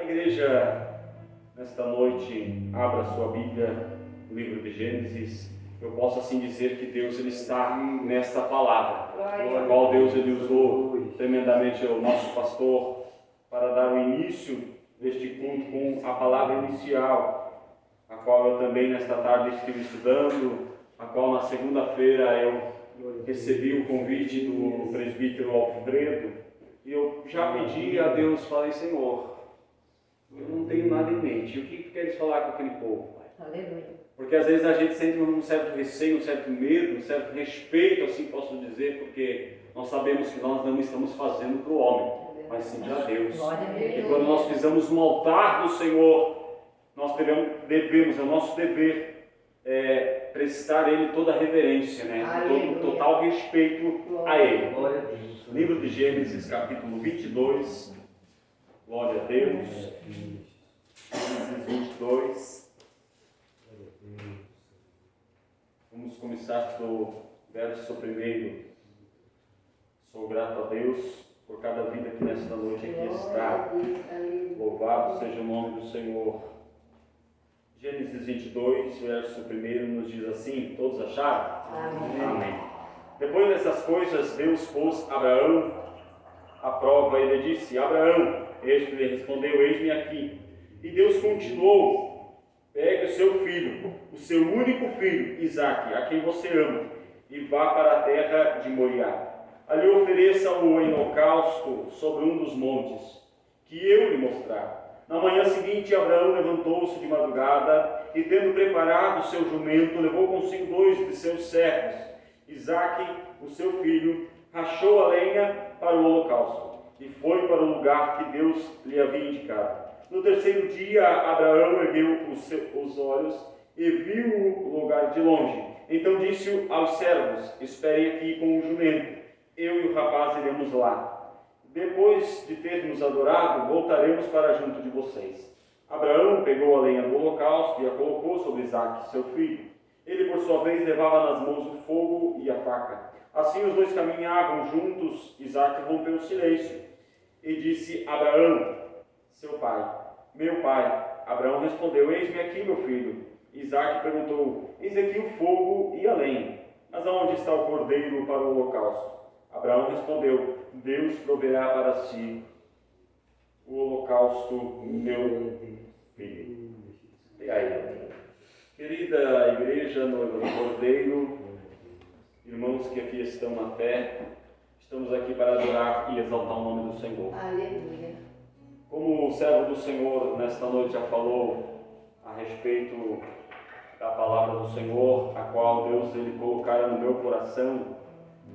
A igreja, nesta noite, abra sua Bíblia, no livro de Gênesis. Eu posso assim dizer que Deus ele está nesta palavra, a qual Deus ele usou tremendamente o nosso pastor para dar o início deste culto com a palavra inicial, a qual eu também nesta tarde estive estudando, a qual na segunda-feira eu recebi o convite do presbítero Alfredo, e eu já pedi a Deus, falei: Senhor, eu não tenho nada em mente, o que tu queres falar com aquele povo, Pai? Aleluia. Porque às vezes a gente sente um certo receio, um certo medo, um certo respeito, assim posso dizer, porque nós sabemos que nós não estamos fazendo para o homem, mas sim para Deus. E quando nós pisamos no altar do Senhor, nós devemos, é o nosso dever, prestar a Ele toda a reverência, né? Todo total respeito a Ele. Livro de Gênesis, capítulo 22. Glória a Deus. Gênesis 22. Vamos começar do verso primeiro. Sou grato a Deus por cada vida que nesta noite aqui está. Louvado seja o nome do Senhor. Gênesis 22, verso 1 nos diz assim: todos acharam? Amém. Amém. Depois dessas coisas, Deus pôs Abraão à prova e ele disse: Abraão, este lhe respondeu: eis-me aqui. E Deus continuou: pegue o seu filho, o seu único filho, Isaque, a quem você ama, e vá para a terra de Moriá. Ali ofereça-o em holocausto sobre um dos montes, que eu lhe mostrar. Na manhã seguinte, Abraão levantou-se de madrugada e, tendo preparado o seu jumento, levou consigo 2 de seus servos. Isaque, o seu filho, rachou a lenha para o holocausto e foi para o lugar que Deus lhe havia indicado. No terceiro dia, Abraão ergueu os olhos e viu o lugar de longe. Então disse aos servos: esperem aqui com o jumento, eu e o rapaz iremos lá. Depois de termos adorado, voltaremos para junto de vocês. Abraão pegou a lenha do holocausto e a colocou sobre Isaque, seu filho. Ele, por sua vez, levava nas mãos o fogo e a faca. Assim os dois caminhavam juntos. Isaque rompeu o silêncio e disse: Abraão, seu pai. Meu pai. Abraão respondeu: eis-me aqui, meu filho. Isaque perguntou: eis aqui o fogo e a lenha, mas aonde está o cordeiro para o holocausto? Abraão respondeu: Deus proverá para si o holocausto, meu filho. E aí, querida igreja, noiva do Cordeiro, irmãos que aqui estão na fé, estamos aqui para adorar e exaltar o nome do Senhor. Aleluia. Como o servo do Senhor nesta noite já falou a respeito da palavra do Senhor, a qual Deus ele colocara no meu coração,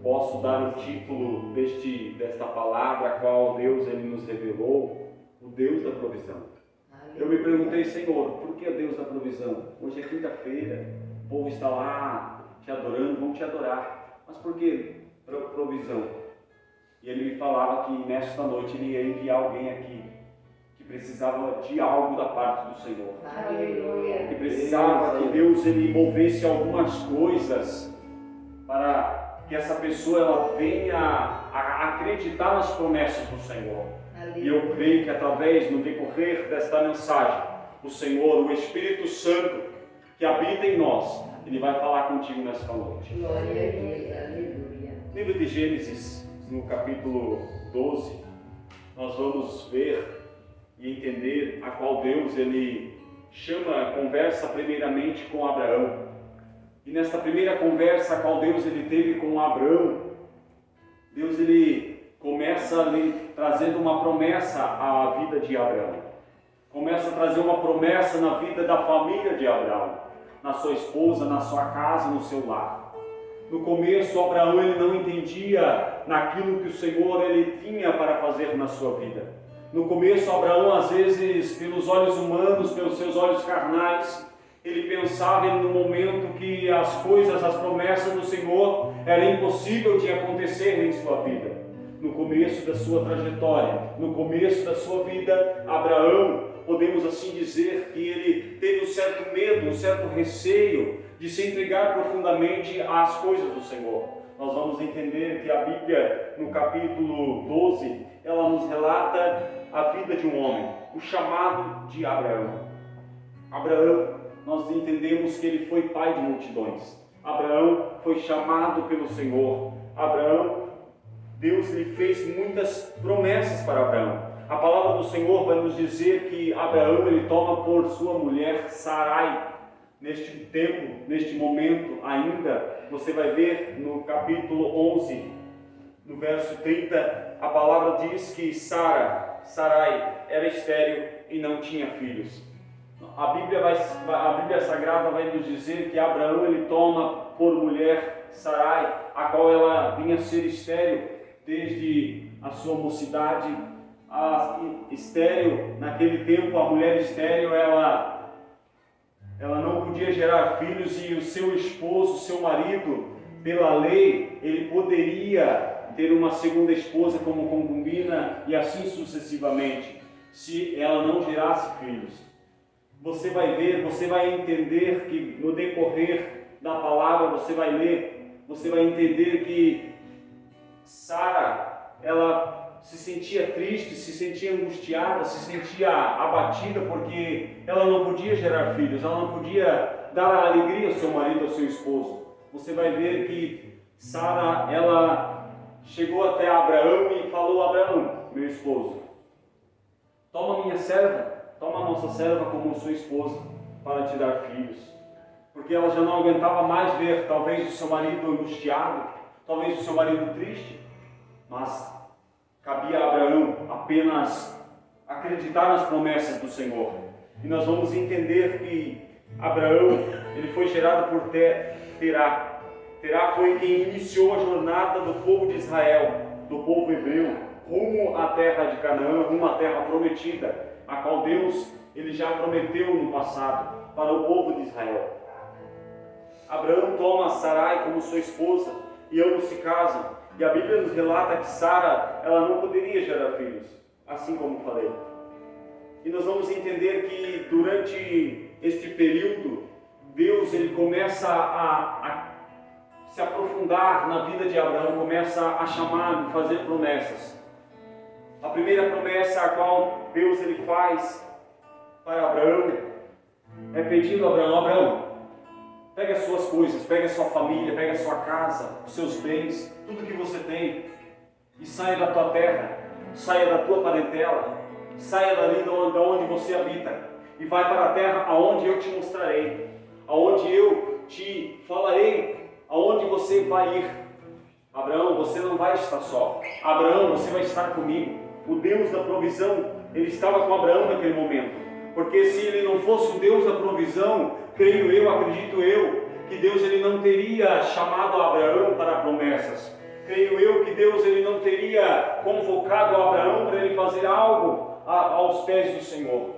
posso dar o título desta palavra, a qual Deus ele nos revelou, o Deus da provisão. Eu me perguntei: Senhor, por que Deus da provisão? Hoje é quinta-feira, o povo está lá te adorando, vão te adorar, mas por que provisão? E ele me falava que nesta noite ele ia enviar alguém aqui que precisava de algo da parte do Senhor. Aleluia. Que precisava que Deus ele movesse algumas coisas para que essa pessoa ela venha a acreditar nas promessas do Senhor. Aleluia. E eu creio que através, no decorrer desta mensagem, o Senhor, o Espírito Santo que habita em nós, ele vai falar contigo nesta noite. Glória a Deus. Aleluia. Livro de Gênesis, no capítulo 12, nós vamos ver e entender a qual Deus ele conversa primeiramente com Abraão. E nesta primeira conversa a qual Deus ele teve com Abraão, Deus ele começa ali trazendo uma promessa à vida de Abraão. Começa a trazer uma promessa na vida da família de Abraão, na sua esposa, na sua casa, no seu lar. No começo, Abraão ele não entendia naquilo que o Senhor ele tinha para fazer na sua vida. No começo, Abraão, às vezes, pelos olhos humanos, pelos seus olhos carnais, ele pensava no momento que as coisas, as promessas do Senhor era impossível de acontecer em sua vida. No começo da sua trajetória, no começo da sua vida, Abraão, podemos assim dizer que ele teve um certo medo, um certo receio de se entregar profundamente às coisas do Senhor. Nós vamos entender que a Bíblia, no capítulo 12, ela nos relata a vida de um homem, o chamado de Abraão. Abraão, nós entendemos que ele foi pai de multidões. Abraão foi chamado pelo Senhor. Abraão, Deus lhe fez muitas promessas para Abraão. A palavra do Senhor vai nos dizer que Abraão ele toma por sua mulher Sarai. Neste tempo, neste momento ainda, você vai ver no capítulo 11, no verso 30, a palavra diz que Sarai era estéril e não tinha filhos. A Bíblia Sagrada vai nos dizer que Abraão ele toma por mulher Sarai, a qual ela vinha a ser estéril desde a sua mocidade. A estéril, naquele tempo, a mulher estéril, ela não podia gerar filhos, e o seu esposo, seu marido, pela lei, ele poderia ter uma segunda esposa como concubina e assim sucessivamente, se ela não gerasse filhos. Você vai ver, você vai entender que no decorrer da palavra, você vai ler, você vai entender que Sara, ela se sentia triste, se sentia angustiada, se sentia abatida porque ela não podia gerar filhos, ela não podia dar alegria ao seu marido, ao seu esposo. Você vai ver que Sara, ela chegou até Abraão e falou: Abraão, meu esposo, toma minha serva, toma a nossa serva como sua esposa para te dar filhos. Porque ela já não aguentava mais ver talvez o seu marido angustiado, talvez o seu marido triste, mas cabia a Abraão apenas acreditar nas promessas do Senhor. E nós vamos entender que Abraão, ele foi gerado por Terá. Terá foi quem iniciou a jornada do povo de Israel, do povo hebreu, rumo à terra de Canaã, rumo à terra prometida, a qual Deus ele já prometeu no passado para o povo de Israel. Abraão toma Sarai como sua esposa e ambos se casam. E a Bíblia nos relata que Sara, ela não poderia gerar filhos, assim como falei. E nós vamos entender que durante este período, Deus ele começa a se aprofundar na vida de Abraão, começa a chamar, a fazer promessas. A primeira promessa a qual Deus ele faz para Abraão é pedindo a Abraão: Abraão, pega as suas coisas, pega a sua família, pega a sua casa, os seus bens, tudo que você tem, e saia da tua terra, saia da tua parentela, saia dali de onde você habita, e vai para a terra aonde eu te mostrarei, aonde eu te falarei, aonde você vai ir. Abraão, você não vai estar só. Abraão, você vai estar comigo. O Deus da provisão, ele estava com Abraão naquele momento, porque se ele não fosse o Deus da provisão, creio eu, acredito eu, que Deus ele não teria chamado Abraão para promessas. Creio eu que Deus ele não teria convocado Abraão para ele fazer algo aos pés do Senhor.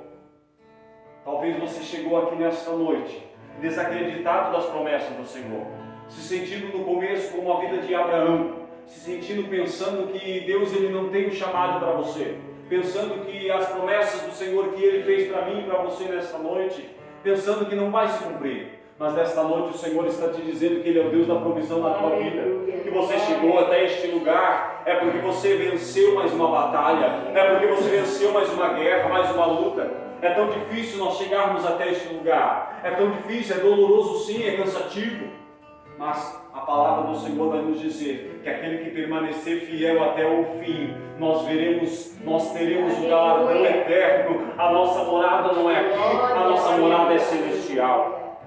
Talvez você chegou aqui nesta noite desacreditado das promessas do Senhor, se sentindo no começo como a vida de Abraão, se sentindo pensando que Deus ele não tem um chamado para você, pensando que as promessas do Senhor que Ele fez para mim e para você nesta noite, pensando que não vai se cumprir. Mas nesta noite o Senhor está te dizendo que Ele é o Deus da provisão na tua vida, que você chegou até este lugar, é porque você venceu mais uma batalha, é porque você venceu mais uma guerra, mais uma luta. É tão difícil nós chegarmos até este lugar, é tão difícil, é doloroso sim, é cansativo, mas a palavra do Senhor vai nos dizer que aquele que permanecer fiel até o fim, nós teremos o galardão eterno. A nossa morada não é aqui, a nossa morada é celestial.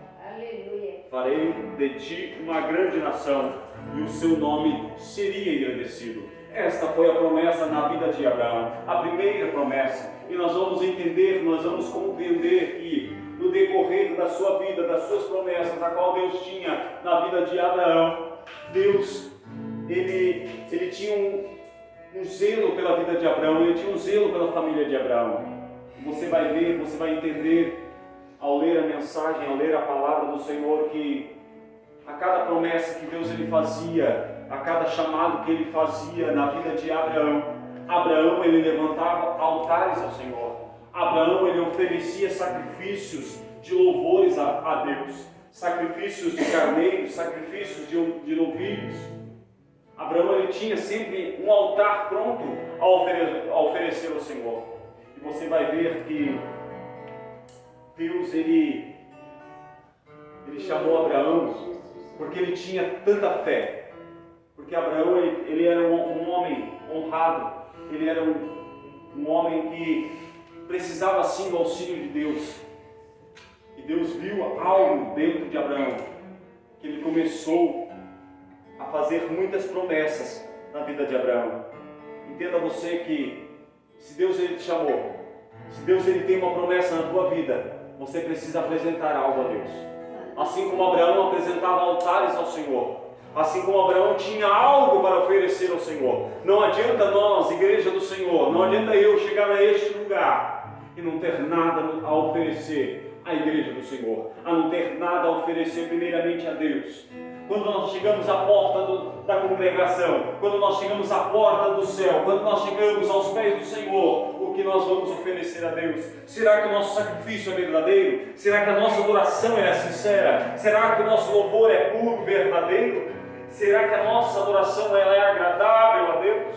Farei de ti uma grande nação, e o seu nome seria engrandecido. Esta foi a promessa na vida de Abraão, a primeira promessa. E nós vamos entender, nós vamos compreender que no decorrer da sua vida, das suas promessas, a qual Deus tinha na vida de Abraão, Deus, ele tinha um zelo pela vida de Abraão, ele tinha um zelo pela família de Abraão. Você vai ver, você vai entender, ao ler a mensagem, ao ler a palavra do Senhor, que a cada promessa que Deus ele fazia, a cada chamado que ele fazia na vida de Abraão ele levantava altares ao Senhor. Abraão ele oferecia sacrifícios de louvores a Deus, sacrifícios de carneiros, sacrifícios de novilhos. Abraão ele tinha sempre um altar pronto a oferecer ao Senhor. você vai ver que Deus, ele chamou Abraão porque ele tinha tanta fé. Porque Abraão, ele era um homem honrado, ele era um homem que precisava sim do auxílio de Deus. E Deus viu algo dentro de Abraão, que ele começou a fazer muitas promessas na vida de Abraão. Entenda você que se Deus ele te chamou, se Deus ele tem uma promessa na tua vida, você precisa apresentar algo a Deus. Assim como Abraão apresentava altares ao Senhor, assim como Abraão tinha algo para oferecer ao Senhor. Não adianta nós, igreja do Senhor, não adianta eu chegar a este lugar e não ter nada a oferecer à igreja do Senhor, a não ter nada a oferecer primeiramente a Deus. Quando nós chegamos à porta da congregação, quando nós chegamos à porta do céu, quando nós chegamos aos pés do Senhor, o que nós vamos oferecer a Deus? Será que o nosso sacrifício é verdadeiro? Será que a nossa adoração é sincera? Será que o nosso louvor é puro e verdadeiro? Será que a nossa adoração ela é agradável a Deus?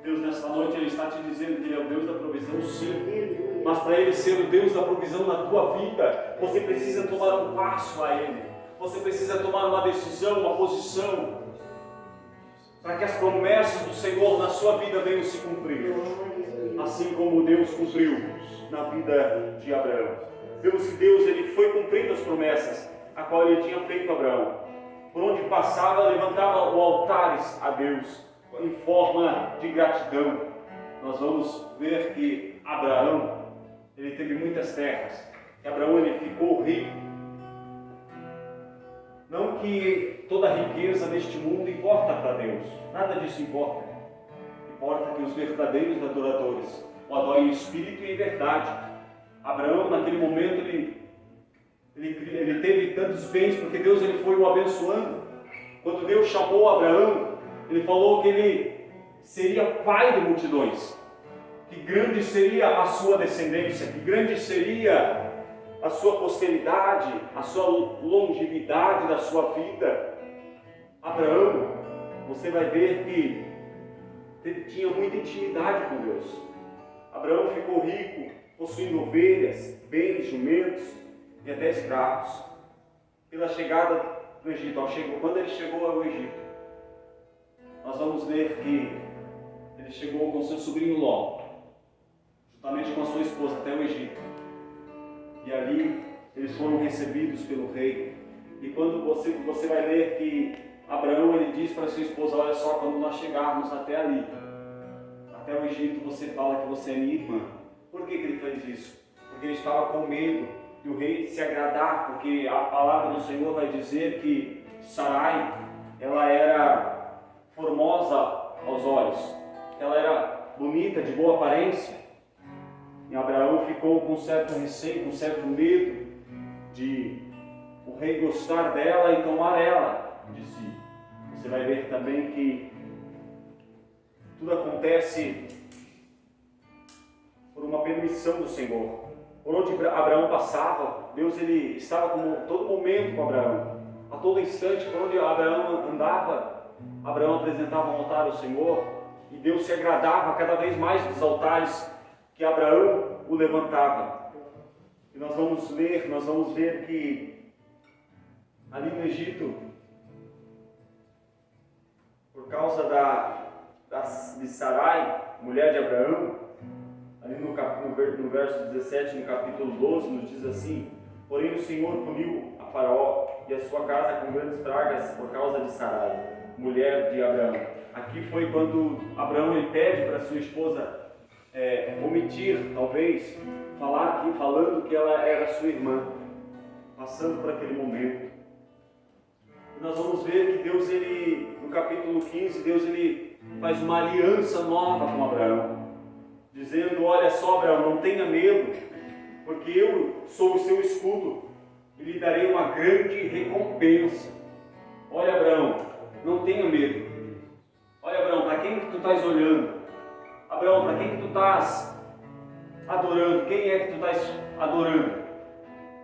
Deus nesta noite ele está te dizendo que Ele é o Deus da provisão, sim. Mas para Ele ser o Deus da provisão na tua vida, você precisa tomar um passo a Ele. Você precisa tomar uma decisão, uma posição, para que as promessas do Senhor na sua vida venham se cumprir, assim como Deus cumpriu na vida de Abraão. Vemos que Deus ele foi cumprindo as promessas a qual Ele tinha feito a Abraão. Por onde passava, levantava altares a Deus em forma de gratidão. Nós vamos ver que Abraão ele teve muitas terras. E Abraão ele ficou rico. Não que toda a riqueza deste mundo importa para Deus, nada disso importa. Importa que os verdadeiros adoradores o adorem em espírito e em verdade. Abraão, naquele momento, ele teve tantos bens porque Deus ele foi o abençoando. Quando Deus chamou Abraão, Ele falou que ele seria pai de multidões, que grande seria a sua descendência, que grande seria a sua posteridade, a sua longevidade da sua vida. Abraão, você vai ver que ele tinha muita intimidade com Deus. Abraão ficou rico, possuindo ovelhas, bens, jumentos e até escravos. Pela chegada do Egito, quando ele chegou ao Egito, nós vamos ver que ele chegou com seu sobrinho Ló, juntamente com a sua esposa, até o Egito. E ali eles foram recebidos pelo rei. E quando você vai ler que Abraão ele diz para sua esposa: olha só, quando nós chegarmos até ali, até o Egito, você fala que você é minha irmã. Por que ele fez isso? Porque ele estava com medo de o rei se agradar, porque a palavra do Senhor vai dizer que Sarai, ela era formosa aos olhos, ela era bonita, de boa aparência. E Abraão ficou com certo receio, com certo medo de o rei gostar dela e tomar ela de si. Você vai ver também que tudo acontece por uma permissão do Senhor. Por onde Abraão passava, Deus ele estava como todo momento com Abraão. A todo instante, por onde Abraão andava, Abraão apresentava um altar ao Senhor, e Deus se agradava cada vez mais dos altares que Abraão o levantava. E nós vamos ver que ali no Egito, por causa de Sarai, mulher de Abraão, ali no verso 17, no capítulo 12, nos diz assim: porém o Senhor puniu a Faraó e a sua casa com grandes pragas por causa de Sarai, mulher de Abraão. Aqui foi quando Abraão ele pede para sua esposa omitir, talvez, falando que ela era sua irmã, passando por aquele momento. E nós vamos ver que Deus, no capítulo 15, Deus faz uma aliança nova com Abraão, dizendo: olha só, Abraão, não tenha medo, porque eu sou o seu escudo e lhe darei uma grande recompensa. Olha, Abraão, não tenha medo. Olha, Abraão, para quem que tu estás olhando? Abraão, para quem que tu estás adorando? Quem é que tu estás adorando?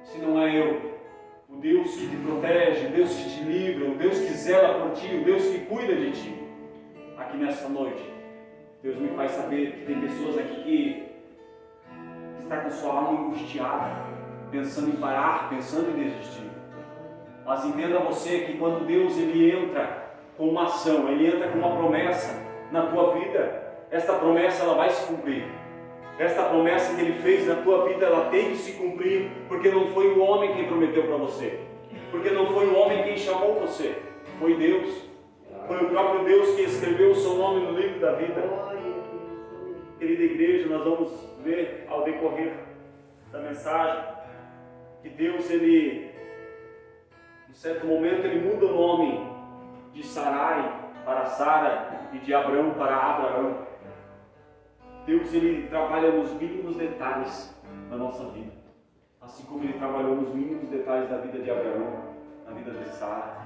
Se não é eu, o Deus que te protege, o Deus que te livra, o Deus que zela por ti, o Deus que cuida de ti. Aqui nesta noite, Deus me faz saber que tem pessoas aqui que está com sua alma angustiada, pensando em parar, pensando em desistir. Mas entenda você que quando Deus ele entra com uma ação, ele entra com uma promessa na tua vida, esta promessa ela vai se cumprir. Esta promessa que ele fez na tua vida, ela tem que se cumprir, porque não foi o homem quem prometeu para você, porque não foi o homem quem chamou você, foi Deus. Foi o próprio Deus que escreveu o seu nome no livro da vida. Querida igreja, nós vamos ver ao decorrer da mensagem que Deus, ele, em certo momento, ele muda o nome de Sarai para Sara e de Abrão para Abraão. Deus, ele trabalha nos mínimos detalhes da nossa vida, assim como ele trabalhou nos mínimos detalhes da vida de Abraão, na vida de Sara.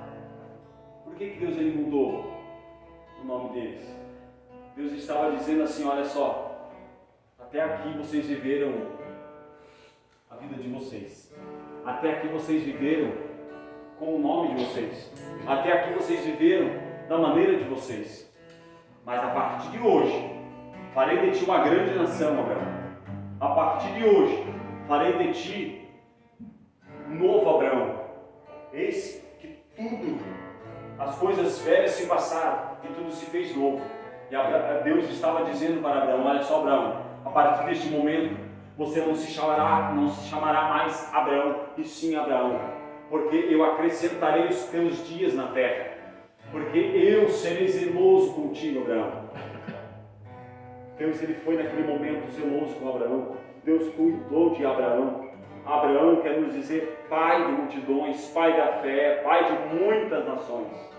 Por que Deus ele mudou o nome deles? Deus estava dizendo assim: olha só, até aqui vocês viveram a vida de vocês, até aqui vocês viveram com o nome de vocês, até aqui vocês viveram da maneira de vocês, mas a partir de hoje farei de ti uma grande nação, Abraão. A partir de hoje farei de ti um novo Abraão. Eis que tudo, as coisas velhas se passaram e tudo se fez novo. E Deus estava dizendo para Abraão: olha só, Abraão, a partir deste momento você não se chamará mais Abraão, e sim Abraão, porque eu acrescentarei os teus dias na terra, porque eu serei zeloso contigo, Abraão. Deus ele foi naquele momento zeloso com Abraão. Deus cuidou de Abraão. Abraão quer nos dizer pai de multidões, pai da fé, pai de muitas nações.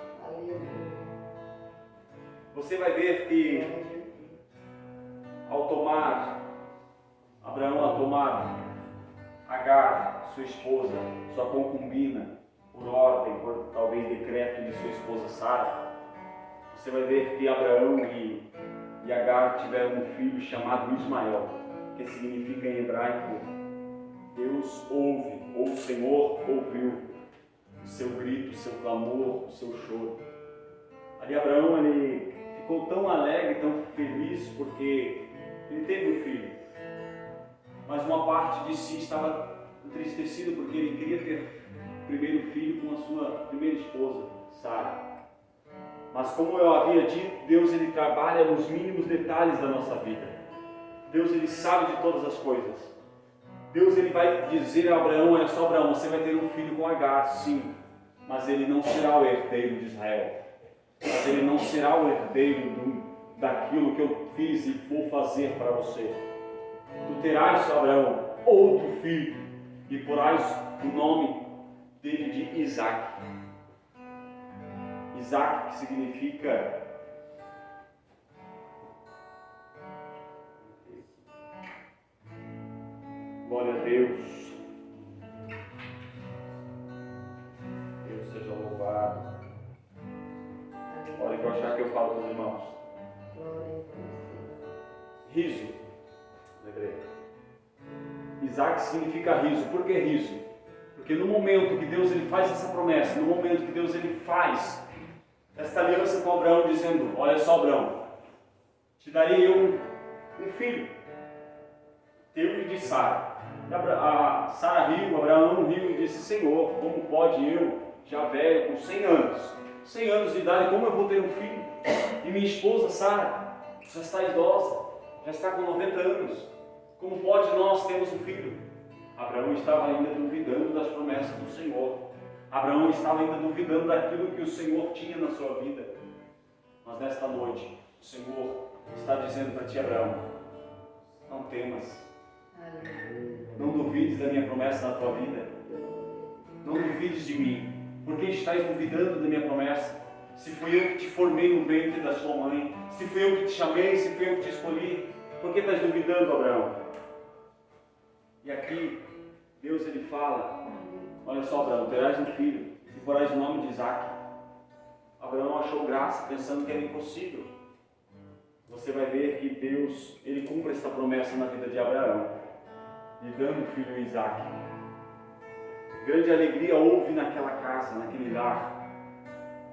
Você vai ver que Abraão ao tomar Agar, sua esposa, sua concubina, por ordem, por talvez decreto de sua esposa Sara, você vai ver que Abraão e Agar tiveram um filho chamado Ismael, que significa em hebraico Deus ouve, ou o Senhor ouviu o seu grito, o seu clamor, o seu choro. Ali Abraão ele ficou tão alegre, tão feliz, porque ele teve um filho, mas uma parte de si estava entristecida porque ele queria ter o primeiro filho com a sua primeira esposa, Sara. Mas como eu havia dito, Deus ele trabalha nos mínimos detalhes da nossa vida. Deus ele sabe de todas as coisas. Deus ele vai dizer a Abraão: olha só, Abraão, você vai ter um filho com Agar, sim, mas ele não será o herdeiro de Israel. Mas ele não será o herdeiro daquilo que eu fiz e vou fazer para você. Tu terás, Abraão, outro filho, e porás o nome dele de Isaac. Isaac, que significa glória a Deus. Deus seja louvado. Olha que eu achar que eu falo com os irmãos. Riso. Lembrei. Isaac significa riso. Por que riso? Porque no momento que Deus ele faz essa promessa, no momento que Deus ele faz esta aliança com Abraão, dizendo: olha só, Abraão, te darei eu um filho, teu e de Sara. A Sara riu, Abraão riu e disse: Senhor, como pode eu, já velho, com 100 anos de idade, como eu vou ter um filho? E minha esposa Sara já está idosa, já está com 90 anos, como pode nós termos um filho? Abraão estava ainda duvidando das promessas do Senhor. Abraão estava ainda duvidando daquilo que o Senhor tinha na sua vida. Mas nesta noite, o Senhor está dizendo para ti, Abraão: não temas, não duvides da minha promessa na tua vida, não duvides de mim, porque estás duvidando da minha promessa. Se fui eu que te formei no ventre da sua mãe, se fui eu que te chamei, se fui eu que te escolhi, por que estás duvidando, Abraão? E aqui, Deus ele fala: olha só, Abraão, terás um filho e porás o nome de Isaac. Abraão achou graça, pensando que era impossível. Você vai ver que Deus ele cumpre esta promessa na vida de Abraão, lhe dando o filho Isaac. Grande alegria houve naquela casa, naquele lar,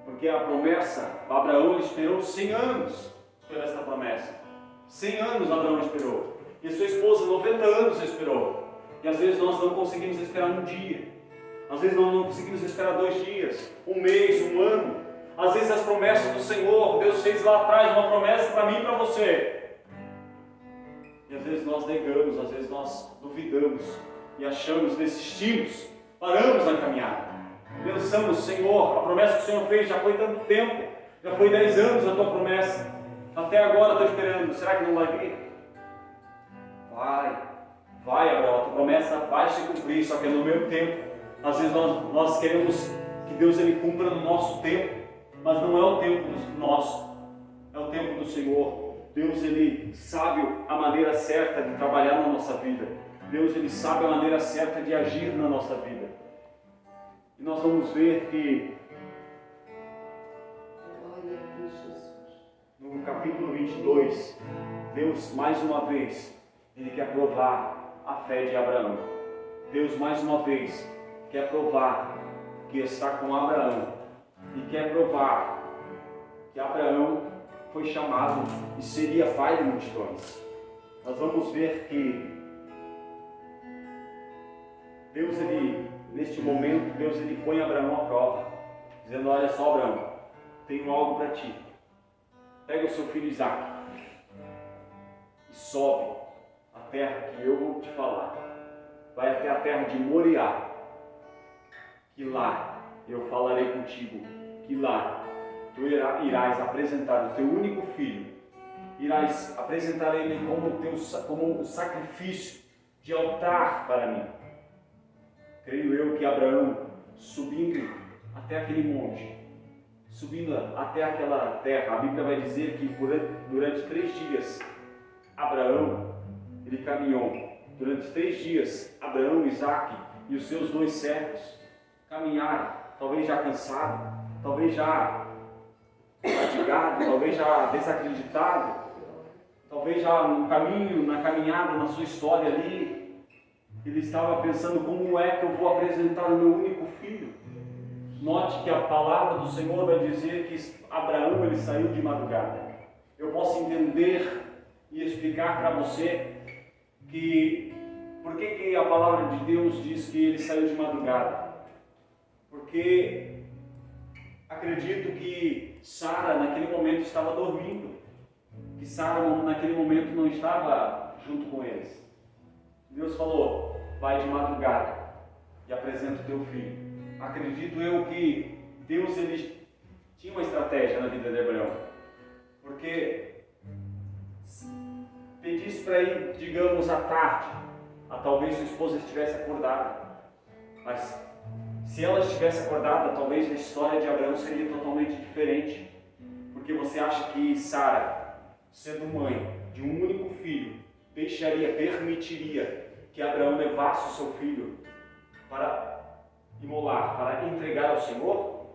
porque a promessa, Abraão ele esperou 100 anos por esta promessa. 100 anos Abraão esperou. E a sua esposa, 90 anos, esperou. E às vezes nós não conseguimos esperar um dia. Às vezes nós não conseguimos esperar 2 dias, um mês, um ano. Às vezes as promessas do Senhor, Deus fez lá atrás uma promessa para mim e para você. E às vezes nós negamos, às vezes nós duvidamos e achamos, desistimos, paramos na caminhada. Pensamos, Senhor, a promessa que o Senhor fez já foi tanto tempo, já foi 10 anos a tua promessa, até agora estou esperando, será que não vai vir? Vai, Abraão, a tua promessa vai se cumprir, só que é no meu tempo. Às vezes nós queremos que Deus ele cumpra no nosso tempo, mas não é o tempo nosso, é o tempo do Senhor. Deus ele sabe a maneira certa de trabalhar na nossa vida. Deus ele sabe a maneira certa de agir na nossa vida. E nós vamos ver que no capítulo 22, Deus mais uma vez, ele quer provar a fé de Abraão. Deus mais uma vez quer provar que está com Abraão e quer provar que Abraão foi chamado e seria pai de multidões. Nós vamos ver que Deus, neste momento, Deus põe Abraão à prova, dizendo: olha só, Abraão, tenho algo para ti. Pega o seu filho Isaque e sobe a terra que eu vou te falar. Vai até a terra de Moriá, que lá eu falarei contigo, que lá tu irás apresentar o teu único filho, irás apresentar ele como um sacrifício de altar para mim. Creio eu que Abraão, subindo até aquele monte, subindo até aquela terra, a Bíblia vai dizer que durante 3 dias, Abraão, ele caminhou. Durante 3 dias, Abraão, Isaque e os seus 2 servos caminharam, talvez já cansado, talvez já fatigado, talvez já desacreditado, talvez já no caminho, na caminhada, na sua história ali, ele estava pensando: como é que eu vou apresentar o meu único filho? Note que a palavra do Senhor vai dizer que Abraão ele saiu de madrugada. Eu posso entender e explicar para você que por que a palavra de Deus diz que ele saiu de madrugada? Porque acredito que Sara naquele momento estava dormindo, que Sara naquele momento não estava junto com eles. Deus falou: vai de madrugada e apresenta o teu filho. Acredito eu que Deus ele tinha uma estratégia na vida de Abraão, porque pedisse para ir, digamos, à tarde, talvez sua esposa estivesse acordada, mas se ela estivesse acordada, talvez a história de Abraão seria totalmente diferente, porque você acha que Sara, sendo mãe de um único filho, permitiria que Abraão levasse o seu filho para imolar, para entregar ao Senhor?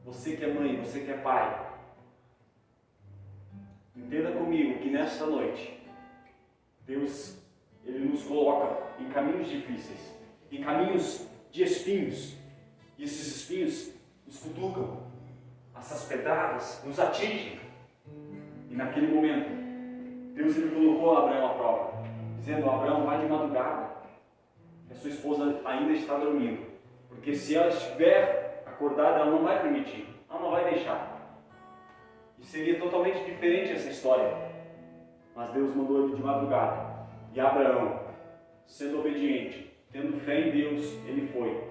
Você que é mãe, você que é pai, entenda comigo que nesta noite Deus ele nos coloca em caminhos difíceis, em caminhos de espinhos, e esses espinhos nos cutucam, essas pedradas nos atingem, e naquele momento Deus ele colocou Abraão à prova, dizendo: Abraão, vai de madrugada, a sua esposa ainda está dormindo, porque se ela estiver acordada, ela não vai permitir, ela não vai deixar. E seria totalmente diferente essa história, mas Deus mandou ele de madrugada, e Abraão, sendo obediente, tendo fé em Deus, ele foi.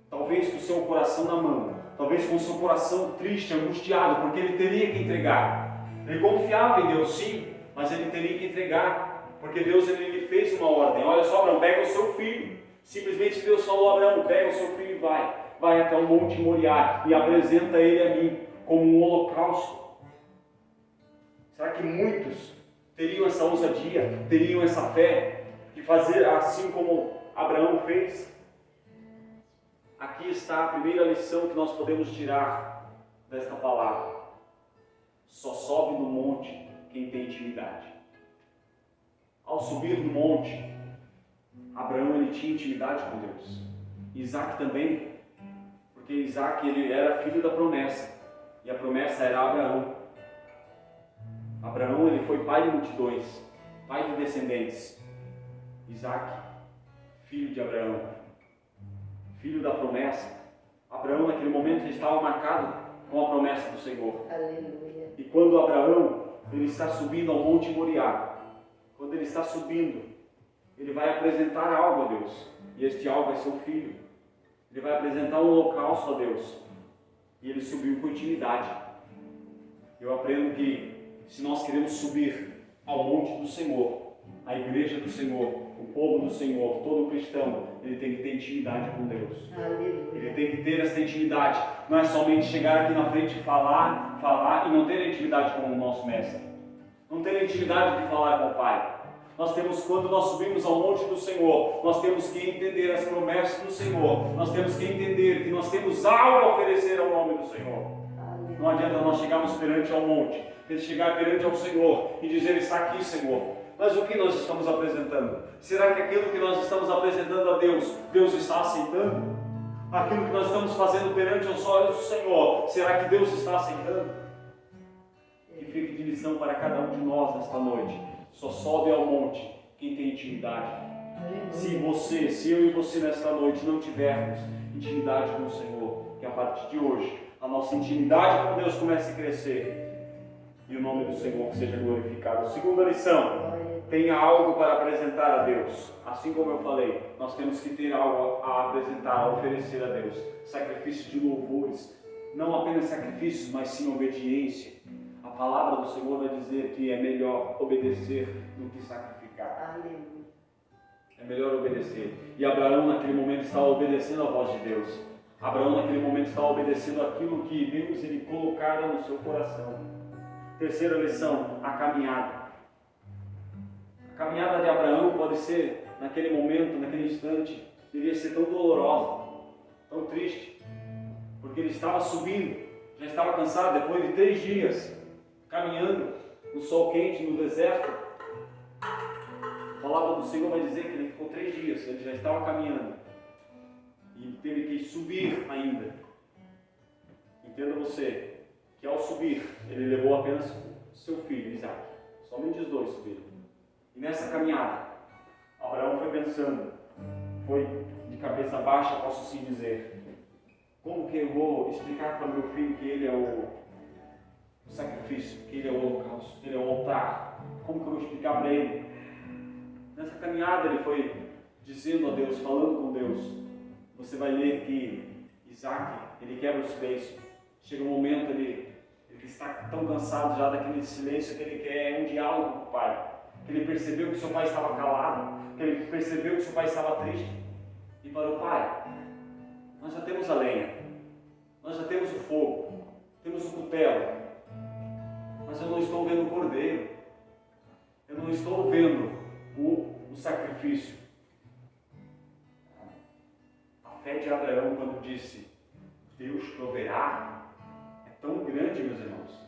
Talvez com o seu coração na mão, talvez com o seu coração triste, angustiado, porque ele teria que entregar. Ele confiava em Deus sim, mas ele teria que entregar, porque Deus ele fez uma ordem: olha só, Abraão, pega o seu filho. Simplesmente Deus falou: Abraão, pega o seu filho e vai até o Monte Moriá e apresenta ele a mim como um holocausto. Será que muitos teriam essa ousadia, teriam essa fé de fazer assim como Abraão fez? Aqui está a primeira lição que nós podemos tirar desta palavra: só sobe no monte quem tem intimidade. Ao subir no monte, Abraão ele tinha intimidade com Deus. Isaque também, porque Isaque ele era filho da promessa, e a promessa era Abraão. Abraão, ele foi pai de multidões, pai de descendentes. Isaac, filho de Abraão, filho da promessa. Abraão, naquele momento, ele estava marcado com a promessa do Senhor. Aleluia. E quando Abraão, ele está subindo ao Monte Moriá, quando ele está subindo, ele vai apresentar algo a Deus. E este algo é seu filho. Ele vai apresentar um holocausto a Deus. E ele subiu com intimidade. Eu aprendo que se nós queremos subir ao monte do Senhor, a igreja do Senhor, o povo do Senhor, todo cristão, ele tem que ter intimidade com Deus. Aleluia. Ele tem que ter essa intimidade. Não é somente chegar aqui na frente e falar e não ter intimidade com o nosso mestre. Não ter intimidade de falar com o Pai. Nós temos, quando nós subimos ao monte do Senhor, nós temos que entender as promessas do Senhor. Nós temos que entender que nós temos algo a oferecer ao nome do Senhor. Aleluia. Não adianta nós chegarmos perante ao monte, chegar perante ao Senhor e dizer: está aqui, Senhor. Mas o que nós estamos apresentando? Será que aquilo que nós estamos apresentando a Deus, Deus está aceitando? Aquilo que nós estamos fazendo perante os olhos do Senhor, será que Deus está aceitando? Que fique de lição para cada um de nós nesta noite. Só sobe ao monte quem tem intimidade. Se eu e você nesta noite não tivermos intimidade com o Senhor, que a partir de hoje a nossa intimidade com Deus comece a crescer e o nome do Senhor seja glorificado. Segunda lição: tenha algo para apresentar a Deus. Assim como eu falei, nós temos que ter algo a apresentar, a oferecer a Deus. Sacrifício de louvores, não apenas sacrifícios, mas sim obediência. A palavra do Senhor vai dizer que é melhor obedecer do que sacrificar. Aleluia. É melhor obedecer. E Abraão naquele momento estava obedecendo a voz de Deus. Abraão naquele momento estava obedecendo aquilo que Deus ele colocara no seu coração. Terceira lição: a caminhada. A caminhada de Abraão pode ser, naquele momento, naquele instante, devia ser tão dolorosa, tão triste, porque ele estava subindo, já estava cansado depois de 3 dias caminhando no sol quente, no deserto. A palavra do Senhor vai dizer que ele ficou 3 dias, ele já estava caminhando e teve que subir ainda. Entenda você que ao subir, ele levou apenas seu filho, Isaac. Somente os 2 subiram. E nessa caminhada, Abraão foi pensando, foi de cabeça baixa, posso assim dizer: como que eu vou explicar para o meu filho que ele é o sacrifício, que ele é o holocausto, que ele é o altar? Como que eu vou explicar para ele? Nessa caminhada ele foi dizendo a Deus, falando com Deus. Você vai ler que Isaac, ele quebra o silêncio. Chega um momento, ele está tão cansado já daquele silêncio que ele quer um diálogo com o pai. Que ele percebeu que seu pai estava calado, que ele percebeu que seu pai estava triste. E falou: pai, nós já temos a lenha, nós já temos o fogo, temos o cutelo, mas eu não estou vendo o cordeiro, eu não estou vendo o sacrifício. A fé de Abraão, quando disse: Deus proverá, é tão grande, meus irmãos.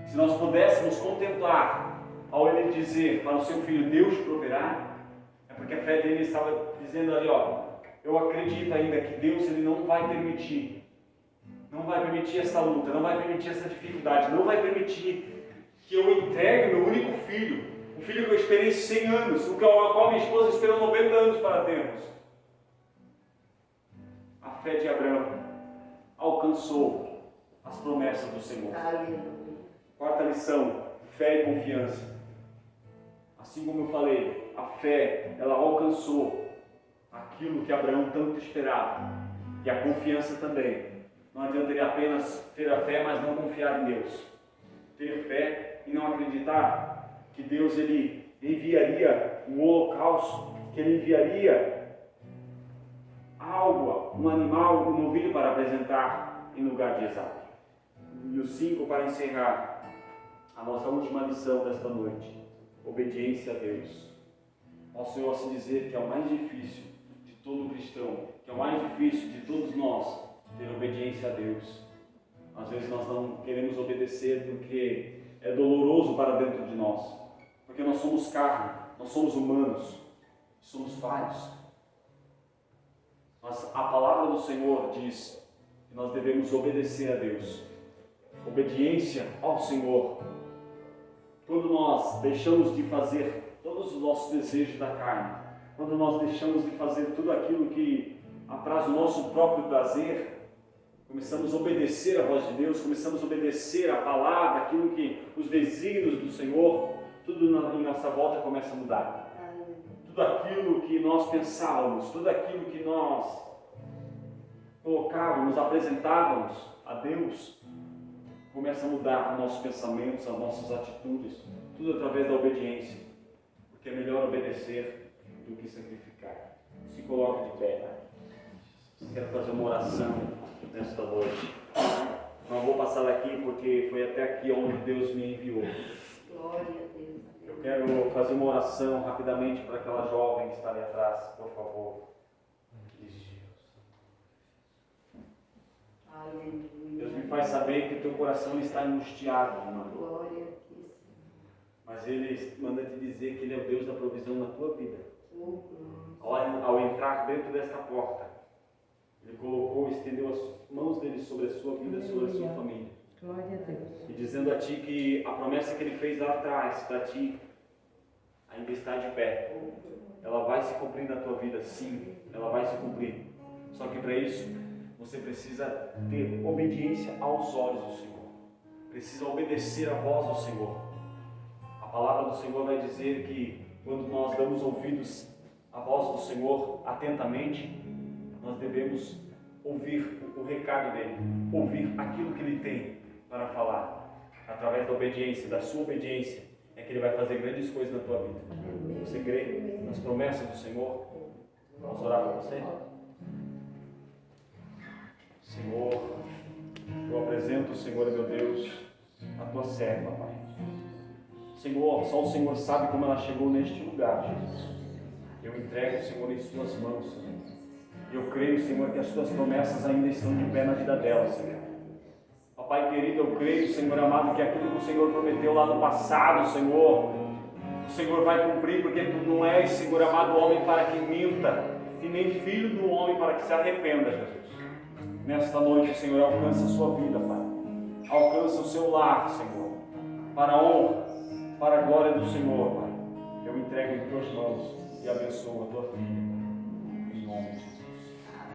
Se nós pudéssemos contemplar, ao ele dizer para o seu filho: Deus proverá, é porque a fé dele estava dizendo ali: ó, eu acredito ainda que Deus ele não vai permitir essa luta, não vai permitir essa dificuldade, não vai permitir que eu entregue meu único filho, um filho que eu esperei 100 anos, o qual minha esposa esperou 90 anos para termos. A fé de Abraão alcançou as promessas do Senhor. Aleluia. Quarta lição: fé e confiança. Assim como eu falei, a fé, ela alcançou aquilo que Abraão tanto esperava. E a confiança também. Não adianta ele apenas ter a fé, mas não confiar em Deus. Ter fé e não acreditar que Deus ele enviaria um holocausto, que ele enviaria algo, um animal, um novilho para apresentar em lugar de Isaac. E o 5, para encerrar a nossa última lição desta noite: obediência a Deus. Ao Senhor se dizer que é o mais difícil de todo cristão, que é o mais difícil de todos nós, ter obediência a Deus. Às vezes nós não queremos obedecer porque é doloroso para dentro de nós, porque nós somos carne, nós somos humanos, somos falhos. Mas a palavra do Senhor diz que nós devemos obedecer a Deus. Obediência ao Senhor quando nós deixamos de fazer todos os nossos desejos da carne, quando nós deixamos de fazer tudo aquilo que apraz o nosso próprio prazer, começamos a obedecer a voz de Deus, começamos a obedecer a palavra, aquilo que os desígnios do Senhor, tudo em nossa volta começa a mudar. Tudo aquilo que nós pensávamos, tudo aquilo que nós colocávamos, apresentávamos a Deus, começa a mudar os nossos pensamentos, as nossas atitudes, tudo através da obediência, porque é melhor obedecer do que sacrificar. Se coloque de pé. Quero fazer uma oração nesta noite. Não vou passar daqui porque foi até aqui onde Deus me enviou. Glória a Deus. Eu quero fazer uma oração rapidamente para aquela jovem que está ali atrás, por favor. Isso. Aleluia. Deus me faz saber que o teu coração está angustiado, irmã. Glória a Deus. Mas Ele manda te dizer que Ele é o Deus da provisão na tua vida. Oh, glória. Ao entrar dentro desta porta, Ele colocou, estendeu as mãos dele sobre a sua vida, sobre a sua família. Glória a Deus. E dizendo a ti que a promessa que Ele fez lá atrás para ti ainda está de pé. Ela vai se cumprir na tua vida, sim, ela vai se cumprir. Só que para isso, você precisa ter obediência aos olhos do Senhor. Precisa obedecer à voz do Senhor. A palavra do Senhor vai dizer que quando nós damos ouvidos à voz do Senhor atentamente, nós devemos ouvir o recado dele, ouvir aquilo que ele tem para falar. Através da obediência, da sua obediência, é que ele vai fazer grandes coisas na tua vida. Você crê nas promessas do Senhor? Vamos orar por você? Senhor, eu apresento, Senhor, meu Deus, a tua serva, Pai. Senhor, só o Senhor sabe como ela chegou neste lugar, Jesus. Eu entrego, Senhor, em suas mãos, Senhor. E eu creio, Senhor, que as tuas promessas ainda estão de pé na vida dela, Senhor. Papai querido, eu creio, Senhor amado, que aquilo que o Senhor prometeu lá no passado, Senhor, o Senhor vai cumprir, porque tu não és, Senhor amado, homem para que minta, e nem filho do homem para que se arrependa, Jesus. Nesta noite, Senhor, alcança a sua vida, Pai. Alcança o seu lar, Senhor, para a honra, para a glória do Senhor, Pai. Eu entrego em tuas mãos e abençoo a tua filha, Pai. Em nome de Jesus.